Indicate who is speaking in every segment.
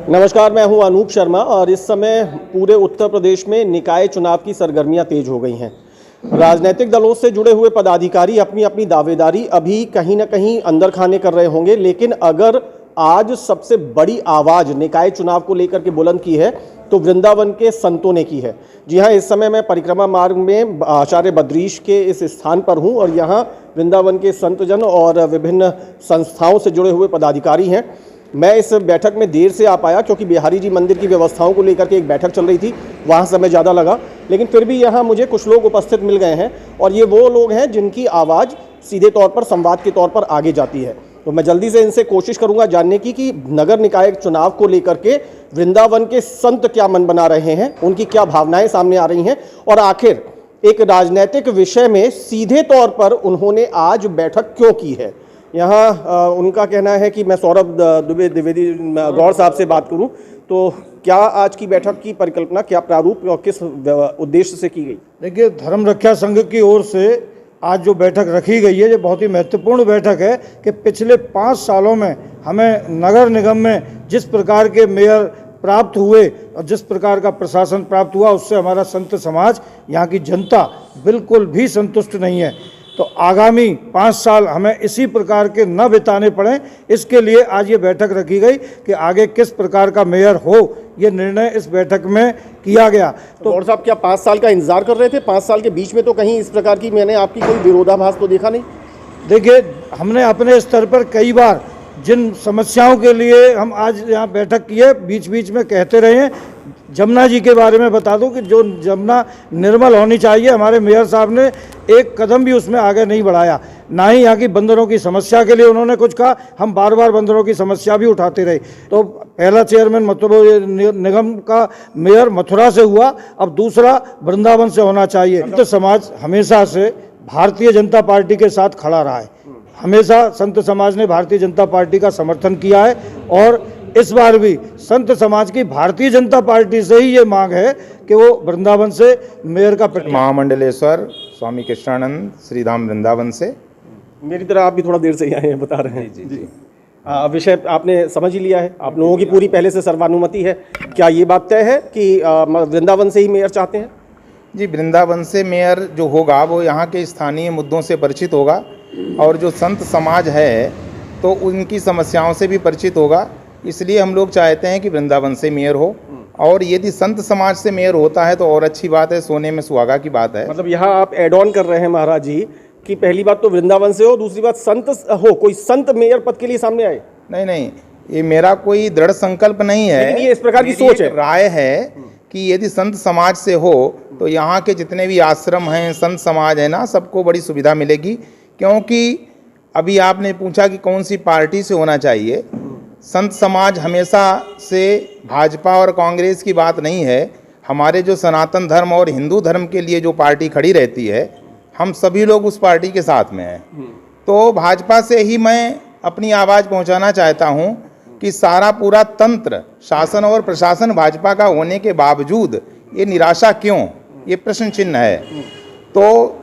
Speaker 1: नमस्कार, मैं हूं अनूप शर्मा और इस समय पूरे उत्तर प्रदेश में निकाय चुनाव की सरगर्मियां तेज हो गई हैं। राजनीतिक दलों से जुड़े हुए पदाधिकारी अपनी अपनी दावेदारी अभी कहीं ना कहीं अंदर खाने कर रहे होंगे, लेकिन अगर आज सबसे बड़ी आवाज़ निकाय चुनाव को लेकर के बुलंद की है तो वृंदावन के संतों ने की है। जी हाँ, इस समय मैं परिक्रमा मार्ग में आचार्य बद्रीश के इस स्थान पर हूँ और यहाँ वृंदावन के संतजन और विभिन्न संस्थाओं से जुड़े हुए पदाधिकारी हैं। मैं इस बैठक में देर से आ पाया क्योंकि बिहारी जी मंदिर की व्यवस्थाओं को लेकर के एक बैठक चल रही थी, वहाँ समय ज़्यादा लगा, लेकिन फिर भी यहाँ मुझे कुछ लोग उपस्थित मिल गए हैं और ये वो लोग हैं जिनकी आवाज़ सीधे तौर पर संवाद के तौर पर आगे जाती है। तो मैं जल्दी से इनसे कोशिश करूंगा जानने की कि नगर निकाय चुनाव को लेकर के वृंदावन के संत क्या मन बना रहे हैं, उनकी क्या भावनाएं सामने आ रही हैं और आखिर एक राजनीतिक विषय में सीधे तौर पर उन्होंने आज बैठक क्यों की है। यहाँ उनका कहना है कि मैं सौरभ द्विवेदी गौर साहब से बात करूं तो क्या आज की बैठक की परिकल्पना, क्या प्रारूप और किस उद्देश्य से की गई।
Speaker 2: देखिए, धर्म रक्षा संघ की ओर से आज जो बैठक रखी गई है ये बहुत ही महत्वपूर्ण बैठक है कि पिछले 5 सालों में हमें नगर निगम में जिस प्रकार के मेयर प्राप्त हुए और जिस प्रकार का प्रशासन प्राप्त हुआ उससे हमारा संत समाज, यहाँ की जनता बिल्कुल भी संतुष्ट नहीं है। तो आगामी 5 साल हमें इसी प्रकार के न बिताने पड़े, इसके लिए आज ये बैठक रखी गई कि आगे किस प्रकार का मेयर हो, ये निर्णय इस बैठक में किया गया।
Speaker 1: तो और साहब, क्या 5 साल का इंतजार कर रहे थे? 5 साल के बीच में तो कहीं इस प्रकार की मैंने आपकी कोई विरोधाभास तो देखा नहीं।
Speaker 2: देखिए, हमने अपने स्तर पर कई बार जिन समस्याओं के लिए हम आज यहाँ बैठक किए, बीच बीच में कहते रहे हैं। जमुना जी के बारे में बता दूं कि जो जमुना निर्मल होनी चाहिए, हमारे मेयर साहब ने एक कदम भी उसमें आगे नहीं बढ़ाया। ना ही यहाँ की बंदरों की समस्या के लिए उन्होंने कुछ कहा, हम बार बार बंदरों की समस्या भी उठाते रहे। तो पहला चेयरमैन मतलब निगम का मेयर मथुरा से हुआ, अब दूसरा वृंदावन से होना चाहिए। संत समाज हमेशा से भारतीय जनता पार्टी के साथ खड़ा रहा है, हमेशा संत समाज ने भारतीय जनता पार्टी का समर्थन किया है और इस बार भी संत समाज की भारतीय जनता पार्टी से ही ये मांग है कि वो वृंदावन से मेयर का
Speaker 3: महामंडलेश्वर स्वामी कृष्णानंद श्रीधाम वृंदावन से।
Speaker 1: मेरी तरह आप भी थोड़ा देर से ही आए हैं, बता रहे हैं। जी। विषय आपने समझ ही लिया है, आप लोगों की पूरी पहले से सर्वानुमति है। क्या ये बात तय है कि वृंदावन से ही मेयर चाहते हैं?
Speaker 3: जी, वृंदावन से मेयर जो होगा वो यहाँ के स्थानीय मुद्दों से परिचित होगा और जो संत समाज है तो उनकी समस्याओं से भी परिचित होगा। इसलिए हम लोग चाहते हैं कि वृंदावन से मेयर हो और यदि संत समाज से मेयर होता है तो और अच्छी बात है, सोने में सुहागा की बात है।
Speaker 1: मतलब यहाँ आप एड ऑन कर रहे हैं महाराज जी कि पहली बात तो वृंदावन से हो, दूसरी बात संत हो, कोई संत मेयर पद के लिए सामने आए।
Speaker 3: नहीं, ये मेरा कोई दृढ़ संकल्प नहीं है,
Speaker 1: ये इस प्रकार की सोच है,
Speaker 3: राय है कि यदि संत समाज से हो तो यहाँ के जितने भी आश्रम हैं, संत समाज है ना, सबको बड़ी सुविधा मिलेगी। क्योंकि अभी आपने पूछा कि कौन सी पार्टी से होना चाहिए। संत समाज हमेशा से भाजपा और कांग्रेस की बात नहीं है, हमारे जो सनातन धर्म और हिंदू धर्म के लिए जो पार्टी खड़ी रहती है, हम सभी लोग उस पार्टी के साथ में हैं। तो भाजपा से ही मैं अपनी आवाज़ पहुंचाना चाहता हूं कि सारा पूरा तंत्र, शासन और प्रशासन भाजपा का होने के बावजूद ये निराशा क्यों, ये प्रश्न चिन्ह है। तो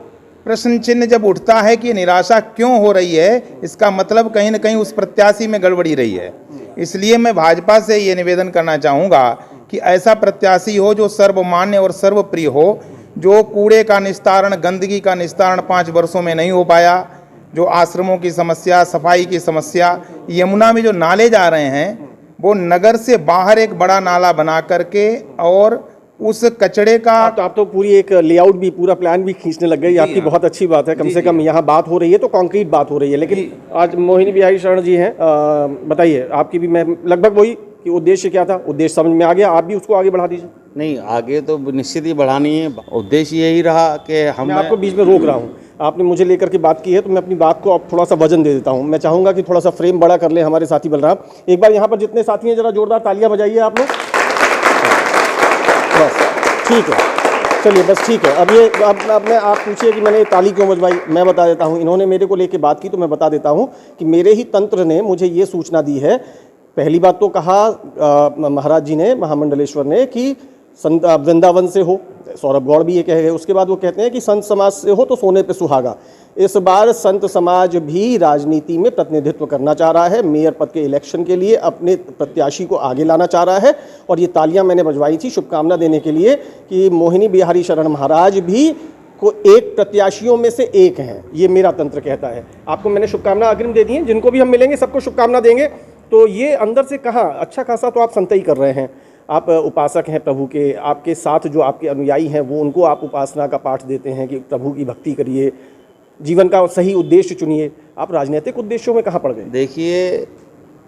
Speaker 3: प्रश्न चिन्ह जब उठता है कि निराशा क्यों हो रही है, इसका मतलब कहीं न कहीं उस प्रत्याशी में गड़बड़ी रही है। इसलिए मैं भाजपा से ये निवेदन करना चाहूँगा कि ऐसा प्रत्याशी हो जो सर्वमान्य और सर्वप्रिय हो, जो कूड़े का निस्तारण, गंदगी का निस्तारण 5 वर्षों में नहीं हो पाया, जो आश्रमों की समस्या, सफाई की समस्या, यमुना में जो नाले जा रहे हैं वो नगर से बाहर एक बड़ा नाला बना करके और उस कचड़े का
Speaker 1: आप तो पूरी एक लेआउट भी, पूरा प्लान भी खींचने लग गए। आपकी बहुत अच्छी बात है, कम से कम यहाँ बात हो रही है तो कॉन्क्रीट बात हो रही है। लेकिन आज मोहिनी बिहारी शरण जी हैं, बताइए आपकी भी, मैं लगभग वही कि उद्देश्य क्या था, उद्देश्य समझ में आ गया, आप भी उसको आगे बढ़ा दीजिए।
Speaker 4: नहीं, आगे तो निश्चित ही बढ़ानी है। उद्देश्य यही रहा कि
Speaker 1: मैं आपको बीच में रोक रहा हूँ, आपने मुझे लेकर के बात की है तो मैं अपनी बात को अब थोड़ा सा वजन दे देता हूँ। मैं चाहूँगा कि थोड़ा सा फ्रेम बड़ा कर ले हमारे साथी बलराम। एक बार यहाँ पर जितने साथी हैं जरा जोरदार तालियां बजाइए आप लोग। बस ठीक है, चलिए बस ठीक है। अब मैं, आप पूछिए कि मैंने ताली क्यों बजवाई, मैं बता देता हूँ। इन्होंने मेरे को लेके बात की तो मैं बता देता हूँ कि मेरे ही तंत्र ने मुझे ये सूचना दी है। पहली बात तो कहा महाराज जी ने, महामंडलेश्वर ने, कि वृंदावन से हो, सौरभ गौड़ भी ये कह गए। उसके बाद वो कहते हैं कि संत समाज से हो तो सोने पे सुहागा। इस बार संत समाज भी राजनीति में प्रतिनिधित्व करना चाह रहा है, मेयर पद के इलेक्शन के लिए अपने प्रत्याशी को आगे लाना चाह रहा है। और ये तालियां मैंने बजवाई थी शुभकामना देने के लिए कि मोहिनी बिहारी शरण महाराज भी को एक प्रत्याशियों में से एक हैं, ये मेरा तंत्र कहता है। आपको मैंने शुभकामना अग्रिम दे दी है, जिनको भी हम मिलेंगे सबको शुभकामना देंगे। तो ये अंदर से कहाँ अच्छा खासा तो आप संतई कर रहे हैं, आप उपासक हैं प्रभु के, आपके साथ जो आपके अनुयायी हैं वो उनको आप उपासना का पाठ देते हैं कि प्रभु की भक्ति करिए, जीवन का सही उद्देश्य चुनिए। आप राजनीतिक उद्देश्यों में कहाँ पड़ गए?
Speaker 4: देखिए,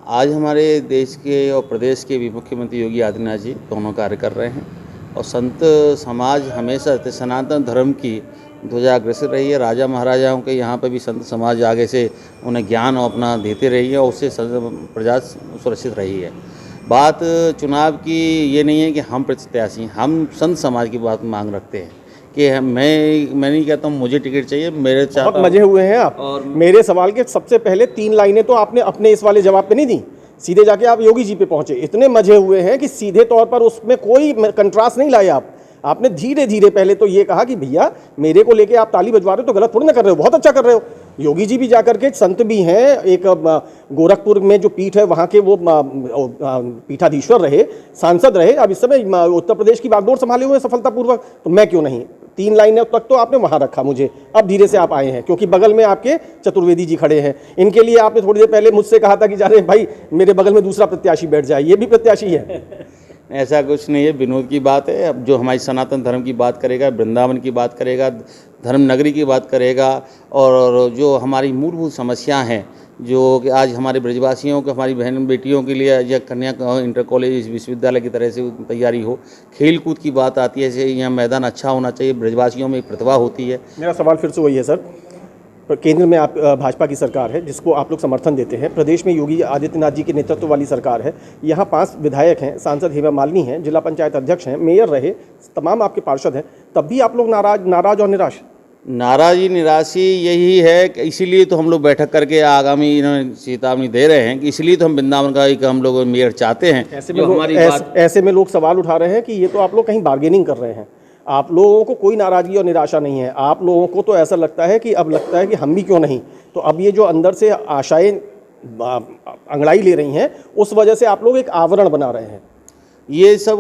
Speaker 4: आज हमारे देश के और प्रदेश के भी मुख्यमंत्री योगी आदित्यनाथ जी दोनों कार्य कर रहे हैं और संत समाज हमेशा सनातन धर्म की ध्वजा अग्रसर रही है। राजा महाराजाओं के यहाँ पर भी संत समाज आगे से उन्हें ज्ञान अपना देते रही है और उससे प्रजा सुरक्षित रही है। बात चुनाव की ये नहीं है कि हम प्रत्याशी, हम संत समाज की बात मांग रखते हैं कि मैं नहीं कहता हूँ मुझे टिकट चाहिए, मेरे
Speaker 1: बहुत मजे हुए हैं आप। और मेरे सवाल के सबसे पहले 3 लाइनें तो आपने अपने इस वाले जवाब पे नहीं दी, सीधे जाके आप योगी जी पे पहुंचे। इतने मजे हुए हैं कि सीधे तौर पर उसमें कोई कंट्रास्ट नहीं लाए आपने धीरे धीरे पहले तो ये कहा कि भैया मेरे को लेके आप ताली बजवा रहे हो तो गलत थोड़ी ना कर रहे हो, बहुत अच्छा कर रहे हो। योगी जी भी जाकर के संत भी हैं, एक गोरखपुर में जो पीठ है वहाँ के वो पीठाधीश्वर रहे, सांसद रहे, अब इस समय उत्तर प्रदेश की बागडोर संभाले हुए सफलतापूर्वक, तो मैं क्यों नहीं। 3 लाइनें तक तो आपने वहाँ रखा मुझे, अब धीरे से आप आए हैं क्योंकि बगल में आपके चतुर्वेदी जी खड़े हैं। इनके लिए आपने थोड़ी देर पहले मुझसे कहा था कि जाने भाई मेरे बगल में दूसरा प्रत्याशी बैठ जाए, ये भी प्रत्याशी है।
Speaker 4: ऐसा कुछ नहीं है, विनोद की बात है। अब जो हमारी सनातन धर्म की बात करेगा, वृंदावन की बात करेगा, धर्म नगरी की बात करेगा और जो हमारी मूलभूत समस्या हैं, जो कि आज हमारे ब्रजवासियों को, हमारी बहन बेटियों के लिए या कन्या इंटर कॉलेज विश्वविद्यालय की तरह से तैयारी हो, खेल कूद की बात आती है, जैसे यहाँ मैदान अच्छा होना चाहिए, ब्रजवासियों में एक प्रतिभा होती है।
Speaker 1: मेरा सवाल फिर से वही है सर, केंद्र में आप भाजपा की सरकार है जिसको आप लोग समर्थन देते हैं, प्रदेश में योगी आदित्यनाथ जी के नेतृत्व वाली सरकार है, यहाँ 5 विधायक हैं, सांसद हेमा मालिनी हैं, जिला पंचायत अध्यक्ष हैं, मेयर रहे, तमाम आपके पार्षद हैं, तब भी आप लोग नाराज और निराश।
Speaker 4: नाराजी निराशी यही है कि इसीलिए तो हम लोग बैठक करके आगामी इन्होंने चेतावनी दे रहे हैं कि इसलिए तो हम वृंदावन का एक हम लोग मेयर चाहते हैं।
Speaker 1: ऐसे में लोग सवाल उठा रहे हैं कि ये तो आप लोग कहीं बार्गेनिंग कर रहे हैं। आप लोगों को कोई नाराज़गी और निराशा नहीं है, आप लोगों को तो ऐसा लगता है कि अब लगता है कि हम भी क्यों नहीं। तो अब ये जो अंदर से आशाएं अंगड़ाई ले रही हैं, उस वजह से आप लोग एक आवरण बना रहे हैं।
Speaker 4: ये सब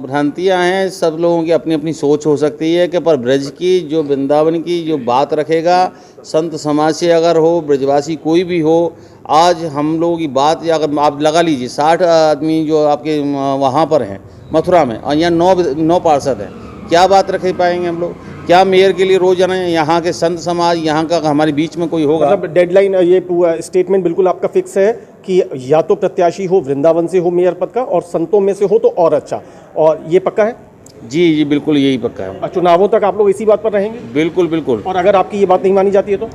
Speaker 4: भ्रांतियां हैं, सब लोगों की अपनी अपनी सोच हो सकती है कि पर ब्रज की जो वृंदावन की जो बात रखेगा, संत समाज से अगर हो, ब्रजवासी कोई भी हो, आज हम लोगों की बात अगर आप लगा लीजिए 60 आदमी जो आपके वहाँ पर हैं मथुरा में और यहाँ 9 पार्षद हैं, क्या बात रख पाएंगे हम लोग? क्या मेयर के लिए रोजाना यहाँ के संत समाज यहाँ का हमारे बीच में कोई होगा?
Speaker 1: मतलब डेडलाइन, ये स्टेटमेंट बिल्कुल आपका फिक्स है कि या तो प्रत्याशी हो वृंदावन से हो मेयर पद का और संतों में से हो तो और अच्छा, और ये पक्का है?
Speaker 4: जी जी बिल्कुल, यही पक्का है।
Speaker 1: और चुनावों तक आप लोग इसी बात पर रहेंगे?
Speaker 4: बिल्कुल बिल्कुल।
Speaker 1: और अगर आपकी ये बात नहीं मानी जाती है तो?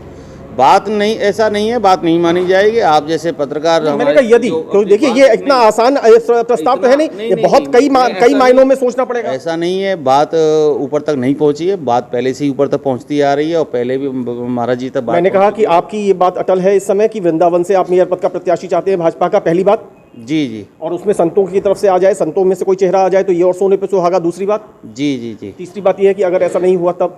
Speaker 4: बात नहीं, ऐसा नहीं है, बात नहीं मानी जाएगी। आप जैसे पत्रकार,
Speaker 1: मैंने कहा यदि, तो देखिए ये इतना आसान प्रस्ताव तो है नहीं, ये बहुत कई मायनों में सोचना पड़ेगा।
Speaker 4: ऐसा नहीं है, बात ऊपर तक नहीं पहुंची है, बात पहले से ही ऊपर तक पहुंचती आ रही है और पहले भी महाराज जी तक बात।
Speaker 1: मैंने कहा कि आपकी ये बात अटल है इस समय कि वृंदावन से आप मेयर पद का प्रत्याशी चाहते हैं भाजपा का, पहली बात।
Speaker 4: जी जी।
Speaker 1: और उसमें संतों की तरफ से आ जाए, संतों में से कोई चेहरा आ जाए तो ये और सोने पे सुहागा, दूसरी बात।
Speaker 4: जी जी जी।
Speaker 1: तीसरी बात ये है कि अगर ऐसा नहीं हुआ तब?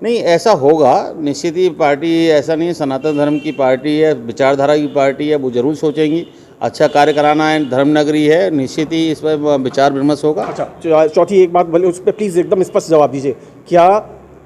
Speaker 4: नहीं, ऐसा होगा निश्चित ही। पार्टी ऐसा नहीं है, सनातन धर्म की पार्टी है, विचारधारा की पार्टी है, वो जरूर सोचेंगी अच्छा कार्य कराना है, धर्म नगरी है, निश्चित ही इस पर विचार विमर्श होगा।
Speaker 1: अच्छा, चौथी एक बात बोले, उस पर प्लीज़ एकदम स्पष्ट जवाब दीजिए। क्या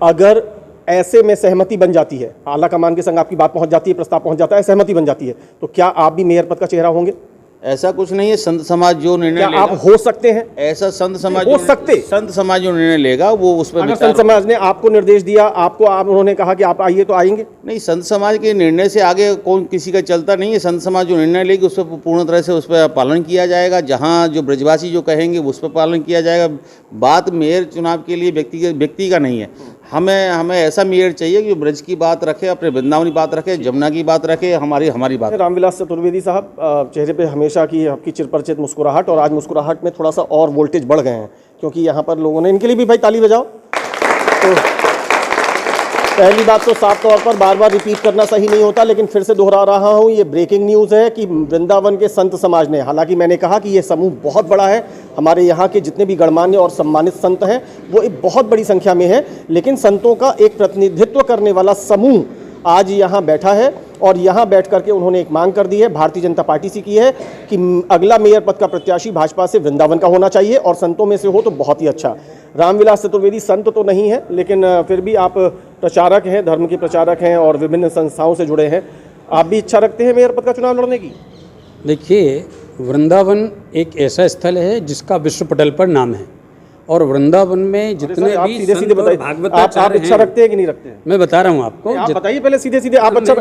Speaker 1: अगर ऐसे में सहमति बन जाती है, आला कमान के संग आपकी बात पहुंच जाती है, प्रस्ताव पहुंच जाता है, सहमति बन जाती है, तो क्या आप भी मेयर पद का चेहरा होंगे?
Speaker 4: ऐसा कुछ नहीं है, संत समाज जो निर्णय लेगा,
Speaker 1: आप हो सकते हैं
Speaker 4: ऐसा संत समाज
Speaker 1: हो सकते,
Speaker 4: संत समाज जो निर्णय लेगा वो उस पर
Speaker 1: अगर संत समाज ने आपको निर्देश दिया, आपको उन्होंने कहा कि आप आइए तो आएंगे?
Speaker 4: नहीं, संत समाज के निर्णय से आगे कौन किसी का चलता नहीं है। संत समाज जो निर्णय लेगी उस पर पूर्ण तरह से उस पर पालन किया जाएगा, जहाँ जो ब्रजवासी जो कहेंगे उस पर पालन किया जाएगा। बात मेयर चुनाव के लिए व्यक्ति का नहीं है, हमें ऐसा मेयर चाहिए कि ब्रज की बात रखे, अपने वृंदावनी बात रखे, जमुना की बात रखे, हमारी बात।
Speaker 1: रामविलास चतुर्वेदी साहब, चेहरे पे हमेशा की आपकी चिरपरिचित मुस्कुराहट, और आज मुस्कुराहट में थोड़ा सा और वोल्टेज बढ़ गए हैं क्योंकि यहाँ पर लोगों ने, इनके लिए भी भाई ताली बजाओ। तो पहली बात तो साफ तौर पर बार बार रिपीट करना सही नहीं होता, लेकिन फिर से दोहरा रहा हूं, ये ब्रेकिंग न्यूज़ है कि वृंदावन के संत समाज ने, हालांकि मैंने कहा कि ये समूह बहुत बड़ा है, हमारे यहाँ के जितने भी गणमान्य और सम्मानित संत हैं वो एक बहुत बड़ी संख्या में है, लेकिन संतों का एक प्रतिनिधित्व करने वाला समूह आज यहाँ बैठा है और यहाँ बैठ करके उन्होंने एक मांग कर दी है, भारतीय जनता पार्टी से की है कि अगला मेयर पद का प्रत्याशी भाजपा से वृंदावन का होना चाहिए और संतों में से हो तो बहुत ही अच्छा। रामविलास चतुर्वेदी संत तो नहीं है, लेकिन फिर भी आप प्रचारक हैं, धर्म के प्रचारक हैं और विभिन्न संस्थाओं से जुड़े हैं, आप भी इच्छा रखते हैं मेयर पद का चुनाव लड़ने की?
Speaker 5: देखिए, वृंदावन एक ऐसा स्थल है जिसका विश्व पटल पर नाम है और वृंदावन में जितने
Speaker 1: आप
Speaker 5: भी
Speaker 1: सीधे सीधे बताइए, आप इच्छा रखते हैं कि नहीं रखते हैं?
Speaker 5: मैं बता रहा हूँ आपको।
Speaker 1: आप बताइए पहले सीधे सीधे, आप अच्छा,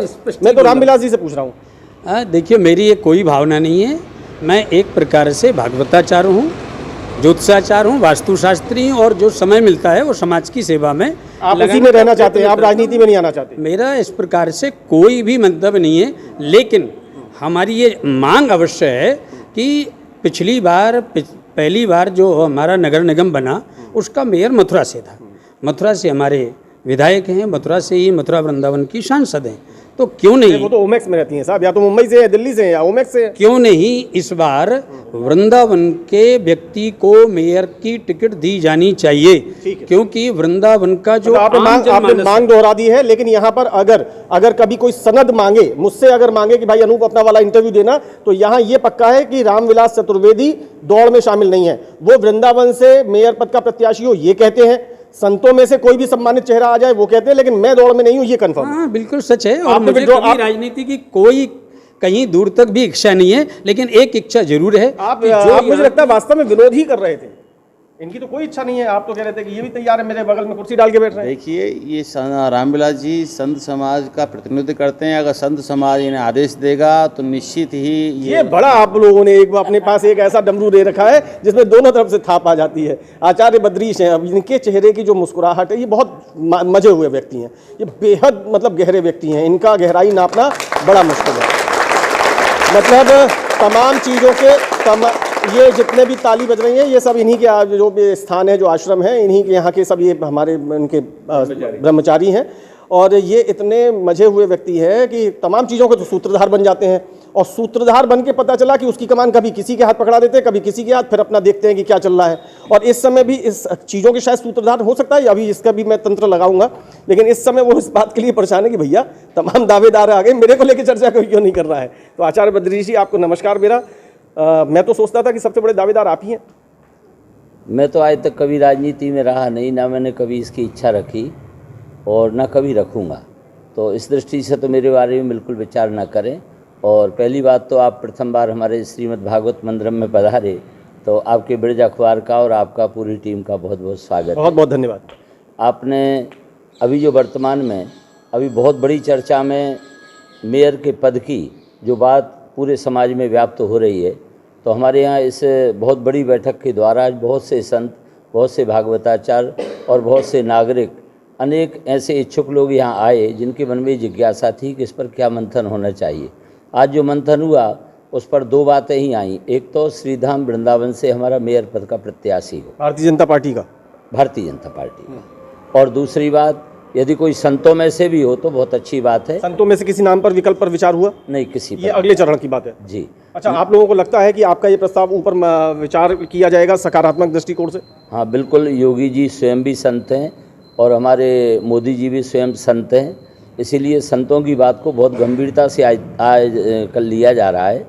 Speaker 1: मैं तो रामविलास जी से पूछ रहा हूँ।
Speaker 5: देखिए, मेरी ये कोई भावना नहीं है, मैं एक प्रकार से भागवताचार्य हूँ, ज्योतिषाचार्य हूँ, वास्तुशास्त्री हूँ और जो समय मिलता है वो समाज की सेवा में
Speaker 1: आप उसी में रहना चाहते हैं, आप राजनीति में नहीं आना चाहते?
Speaker 5: मेरा इस प्रकार से कोई भी मंतव्य नहीं है, लेकिन हमारी ये मांग अवश्य है कि पहली बार जो हमारा नगर निगम बना उसका मेयर मथुरा से था, मथुरा से हमारे विधायक हैं, मथुरा से ही मथुरा वृंदावन की सांसद हैं, तो क्यों नहीं,
Speaker 1: वो तो ओमेक्स में रहती हैं साहब, या तो मुंबई से है, दिल्ली से है, या ओमेक्स से है।
Speaker 5: क्यों नहीं इस बार वृंदावन के व्यक्ति को मेयर की टिकट दी जानी चाहिए, क्योंकि वृंदावन का जो
Speaker 1: आपने मांग दोहरा दी है, लेकिन यहाँ पर अगर कभी कोई सनद मांगे, मुझसे अगर मांगे कि भाई अनूप अपना वाला इंटरव्यू देना, तो यहाँ ये पक्का है कि रामविलास चतुर्वेदी दौड़ में शामिल नहीं है, वो वृंदावन से मेयर पद का प्रत्याशी हो ये कहते हैं, संतों में से कोई भी सम्मानित चेहरा आ जाए वो कहते हैं, लेकिन मैं दौड़ में नहीं हूँ ये कंफर्म।
Speaker 5: हाँ, बिल्कुल सच है और मुझे कभी राजनीति की कोई कहीं दूर तक भी इच्छा नहीं है, लेकिन एक इच्छा जरूर है।
Speaker 1: आप मुझे लगता है वास्तव में विरोध ही कर रहे थे, इनकी तो कोई इच्छा नहीं है, आप तो कह रहे थे कि ये भी तैयार है मेरे बगल में कुर्सी डाल के बैठ रहे हैं।
Speaker 4: देखिए, ये रामविलास जी संत समाज का प्रतिनिधित्व करते हैं, अगर संत समाज इन्हें आदेश देगा तो निश्चित ही
Speaker 1: ये बड़ा आप लोगों ने एक अपने पास एक ऐसा डमरू दे रखा है जिसमें दोनों तरफ से थाप आ जाती है। आचार्य बद्रीश हैं, अब इनके चेहरे की जो मुस्कुराहट है ये बहुत मजे हुए व्यक्ति हैं, ये बेहद मतलब गहरे व्यक्ति हैं, इनका गहराई नापना बड़ा मुश्किल है। मतलब तमाम चीज़ों के ये जितने भी ताली बज रही हैं ये सब इन्हीं के जो भी स्थान है, जो आश्रम है, इन्हीं के यहाँ के सब ये हमारे इनके ब्रह्मचारी हैं और ये इतने मजे हुए व्यक्ति हैं कि तमाम चीज़ों के तो सूत्रधार बन जाते हैं और सूत्रधार बन के पता चला कि उसकी कमान कभी किसी के हाथ पकड़ा देते हैं, कभी किसी के हाथ, फिर अपना देखते हैं कि क्या चल रहा है। और इस समय भी इस चीज़ों के शायद सूत्रधार हो सकता है, अभी इसका भी मैं तंत्र लगाऊंगा, लेकिन इस समय वो इस बात के लिए परेशान है कि भैया तमाम दावेदार आ गए, मेरे को लेकर चर्चा कोई क्यों नहीं कर रहा है। तो आचार्य बद्रीश जी आपको नमस्कार मेरा। मैं तो सोचता था कि सबसे बड़े दावेदार आप ही हैं।
Speaker 6: मैं तो आज तक कभी राजनीति में रहा नहीं, ना मैंने कभी इसकी इच्छा रखी और ना कभी रखूँगा, तो इस दृष्टि से तो मेरे बारे में बिल्कुल विचार ना करें। और पहली बात तो आप प्रथम बार हमारे श्रीमद् भागवत मंदिरम में पधारे, तो आपके ब्रज अखबार का और आपका पूरी टीम का बहुत बहुत स्वागत।
Speaker 1: बहुत बहुत धन्यवाद।
Speaker 6: आपने अभी जो वर्तमान में अभी बहुत बड़ी चर्चा में मेयर के पद की जो बात पूरे समाज में व्याप्त हो रही है, तो हमारे यहाँ इस बहुत बड़ी बैठक के द्वारा आज बहुत से संत, बहुत से भागवताचार्य और बहुत से नागरिक, अनेक ऐसे इच्छुक लोग यहाँ आए जिनके मन में जिज्ञासा थी कि इस पर क्या मंथन होना चाहिए। आज जो मंथन हुआ उस पर दो बातें ही आई, एक तो श्रीधाम वृंदावन से हमारा मेयर पद का प्रत्याशी हो, भारतीय जनता पार्टी का, और दूसरी बात यदि कोई संतों में से भी हो तो बहुत अच्छी बात है।
Speaker 1: संतों में से किसी नाम पर, विकल्प पर विचार हुआ?
Speaker 6: नहीं, किसी पर।
Speaker 1: ये अगले चरण की बात है
Speaker 6: जी।
Speaker 1: अच्छा, आप लोगों को लगता है कि आपका ये प्रस्ताव ऊपर विचार किया जाएगा सकारात्मक दृष्टिकोण से?
Speaker 6: हाँ बिल्कुल, योगी जी स्वयं भी संत हैं और हमारे मोदी जी भी स्वयं संत हैं, इसीलिए संतों की बात को बहुत गंभीरता से आज कर लिया जा रहा है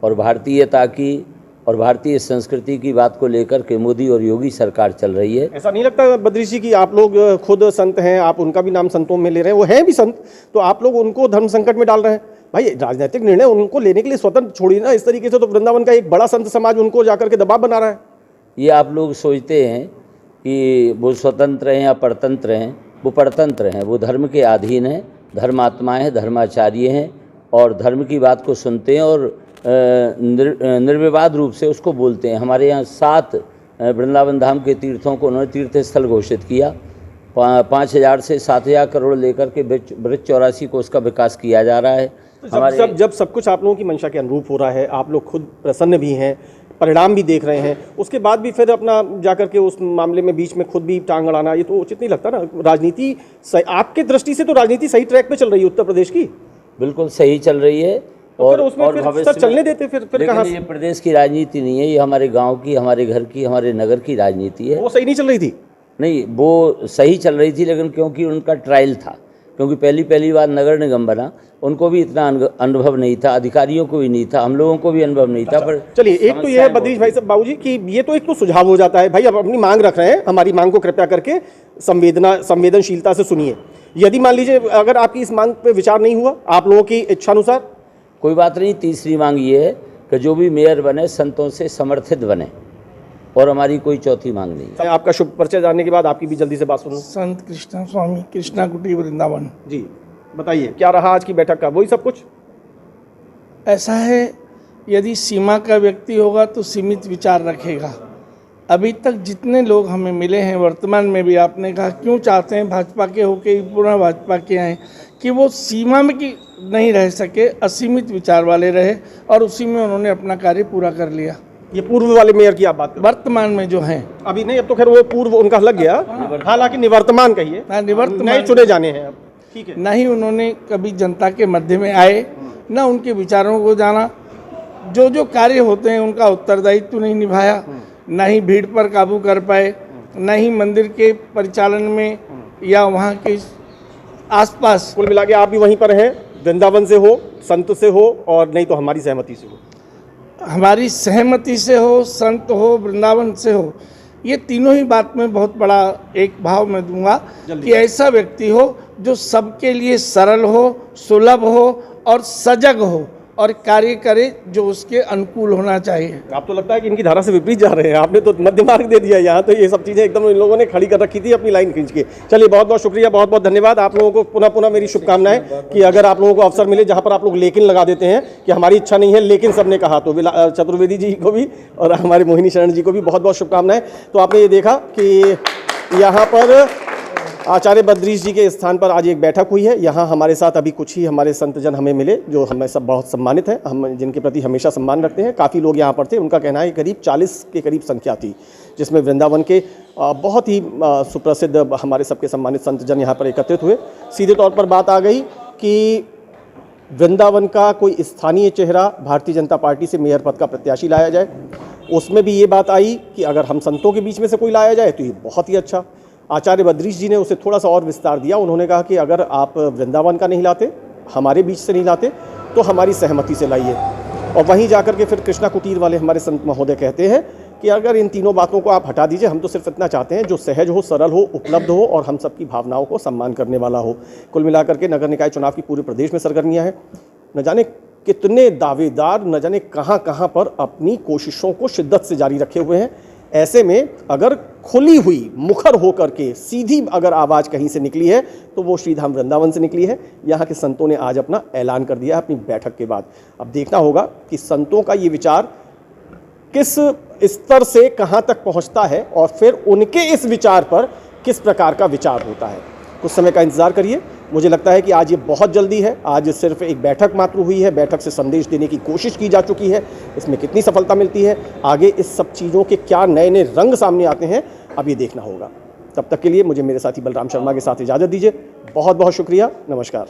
Speaker 6: और भारतीयता की और भारतीय संस्कृति की बात को लेकर के मोदी और योगी सरकार चल रही है।
Speaker 1: ऐसा नहीं लगता बद्रीश जी कि आप लोग खुद संत हैं, आप उनका भी नाम संतों में ले रहे हैं, वो हैं भी संत, तो आप लोग उनको धर्म संकट में डाल रहे हैं? भाई राजनीतिक निर्णय उनको लेने के लिए स्वतंत्र छोड़िए ना, इस तरीके से तो वृंदावन का एक बड़ा संत समाज उनको जाकर के दबाव बना रहा है।
Speaker 6: ये आप लोग सोचते हैं कि वो स्वतंत्र हैं या परतंत्र हैं, वो परतंत्र हैं, वो धर्म के अधीन हैं, धर्मात्माएँ हैं, धर्माचार्य हैं और धर्म की बात को सुनते हैं और निर्विवाद रूप से उसको बोलते हैं। हमारे यहाँ 7 वृंदावन धाम के तीर्थों को उन्होंने तीर्थ स्थल घोषित किया, 5,000 से 7,000 करोड़ लेकर के ब्रज 84 को उसका विकास किया जा रहा है।
Speaker 1: जब सब कुछ आप लोगों की मंशा के अनुरूप हो रहा है, आप लोग खुद प्रसन्न भी हैं, परिणाम भी देख रहे हैं, उसके बाद भी फिर अपना जाकर के उस मामले में बीच में खुद भी टांग अड़ाना, ये तो उचित नहीं लगता ना। राजनीति आपके दृष्टि से तो राजनीति सही ट्रैक पे चल रही है उत्तर प्रदेश की,
Speaker 6: बिल्कुल सही चल रही है।
Speaker 1: और उसमें फिर
Speaker 6: भविष्य
Speaker 1: सब
Speaker 6: में-
Speaker 1: चलने देते फिर कहाँ
Speaker 6: लेकिन ये प्रदेश की राजनीति नहीं है, ये हमारे गांव की, हमारे घर की, हमारे नगर की राजनीति है।
Speaker 1: वो सही नहीं चल रही थी?
Speaker 6: नहीं, वो सही चल रही थी, लेकिन क्योंकि उनका ट्रायल था, क्योंकि पहली बार नगर निगम बना, उनको भी इतना अनुभव नहीं था, अधिकारियों को भी नहीं था, हम लोगों को भी अनुभव नहीं था। पर
Speaker 1: चलिए, एक तो ये है बद्रीश भाई साहब, बाबूजी, कि ये तो एक तो सुझाव हो जाता है, भाई अब अपनी मांग रख रहे हैं, हमारी मांग को कृपया करके संवेदनशीलता से सुनिए। यदि मान लीजिए अगर आपकी इस मांग पे विचार नहीं हुआ आप लोगों की इच्छानुसार,
Speaker 6: कोई बात नहीं। तीसरी मांग ये है कि जो भी मेयर बने संतों से समर्थित बने, और हमारी कोई चौथी मांग नहीं है।
Speaker 1: आपका शुभ परिचय जानने के बाद आपकी भी जल्दी से बात सुनूं।
Speaker 7: संत कृष्णा स्वामी, कृष्णा कुटी, वृंदावन।
Speaker 1: जी बताइए, क्या रहा आज की बैठक का? वही सब कुछ?
Speaker 7: ऐसा है, यदि सीमा का व्यक्ति होगा तो सीमित विचार रखेगा। अभी तक जितने लोग हमें मिले हैं, वर्तमान में भी आपने कहा क्यों चाहते हैं भाजपा के होके पुनः भाजपा के आए, कि वो सीमा में की नहीं रह सके, असीमित विचार वाले रहे, और उसी में उन्होंने अपना कार्य पूरा कर लिया।
Speaker 1: ये पूर्व वाले मेयर की आप बात कर?
Speaker 7: वर्तमान में जो हैं,
Speaker 1: अभी नहीं, अब तो खैर वो पूर्व उनका लग गया, हालांकि निवर्तमान कहिए,
Speaker 7: हाँ, निवर्तमान
Speaker 1: नए चुने जाने हैं अब, ठीक है।
Speaker 7: ना ही उन्होंने कभी जनता के मध्य में आए, ना उनके विचारों को जाना, जो जो कार्य होते हैं उनका उत्तरदायित्व नहीं निभाया, ना ही भीड़ पर काबू कर पाए, ना ही मंदिर के परिचालन में या वहाँ के आसपास।
Speaker 1: कुल मिला के आप भी वहीं पर हैं, वृंदावन से हो, संत से हो, और नहीं तो हमारी सहमति से हो।
Speaker 7: हमारी सहमति से हो, संत हो, वृंदावन से हो, ये तीनों ही बात में बहुत बड़ा एक भाव मैं दूंगा कि ऐसा व्यक्ति हो जो सबके लिए सरल हो, सुलभ हो और सजग हो, और कार्य करे जो उसके अनुकूल होना चाहिए।
Speaker 1: आप तो लगता है कि इनकी धारा से विपरीत जा रहे हैं, आपने तो मध्य मार्ग दे दिया यहाँ, तो ये सब चीज़ें एकदम इन लोगों ने खड़ी कर रखी थी अपनी लाइन खींच के। चलिए, बहुत बहुत शुक्रिया, बहुत बहुत धन्यवाद आप लोगों को। पुनः पुनः मेरी शुभकामनाएं कि अगर आप लोगों को अवसर मिले जहाँ पर आप लोग लेकिन लगा देते हैं कि हमारी इच्छा नहीं है, लेकिन सबने कहा, तो चतुर्वेदी जी को भी और हमारे मोहिनी शरण जी को भी बहुत बहुत शुभकामनाएं। तो आपने ये देखा कि यहाँ पर आचार्य बद्रीश जी के स्थान पर आज एक बैठक हुई है। यहाँ हमारे साथ अभी कुछ ही हमारे संतजन हमें मिले जो हमें सब बहुत सम्मानित हैं, हम जिनके प्रति हमेशा सम्मान रखते हैं। काफ़ी लोग यहाँ पर थे, उनका कहना है करीब 40 के करीब संख्या थी, जिसमें वृंदावन के बहुत ही सुप्रसिद्ध हमारे सबके सम्मानित संतजन यहाँ पर एकत्रित हुए। सीधे तौर पर बात आ गई कि वृंदावन का कोई स्थानीय चेहरा भारतीय जनता पार्टी से मेयर पद का प्रत्याशी लाया जाए। उसमें भी ये बात आई कि अगर हम संतों के बीच में से कोई लाया जाए तो ये बहुत ही अच्छा। आचार्य बद्रीश जी ने उसे थोड़ा सा और विस्तार दिया। उन्होंने कहा कि अगर आप वृंदावन का नहीं लाते, हमारे बीच से नहीं लाते, तो हमारी सहमति से लाइए। और वहीं जाकर के फिर कृष्णा कुटीर वाले हमारे संत महोदय कहते हैं कि अगर इन तीनों बातों को आप हटा दीजिए, हम तो सिर्फ इतना चाहते हैं जो सहज हो, सरल हो, उपलब्ध हो और हम सबकी भावनाओं को सम्मान करने वाला हो। कुल मिलाकर के नगर निकाय चुनाव की पूरे प्रदेश में सरगर्मियाँ हैं। न जाने कितने दावेदार न जाने कहाँ कहाँ पर अपनी कोशिशों को शिद्दत से जारी रखे हुए हैं। ऐसे में अगर खुली हुई मुखर होकर के सीधी अगर आवाज़ कहीं से निकली है तो वो श्रीधाम वृंदावन से निकली है। यहाँ के संतों ने आज अपना ऐलान कर दिया अपनी बैठक के बाद। अब देखना होगा कि संतों का ये विचार किस स्तर से कहाँ तक पहुँचता है और फिर उनके इस विचार पर किस प्रकार का विचार होता है। कुछ समय का इंतज़ार करिए। मुझे लगता है कि आज ये बहुत जल्दी है। आज सिर्फ एक बैठक मात्र हुई है, बैठक से संदेश देने की कोशिश की जा चुकी है। इसमें कितनी सफलता मिलती है, आगे इस सब चीज़ों के क्या नए नए रंग सामने आते हैं, अब ये देखना होगा। तब तक के लिए मुझे मेरे साथी बलराम शर्मा के साथ इजाज़त दीजिए। बहुत बहुत शुक्रिया, नमस्कार।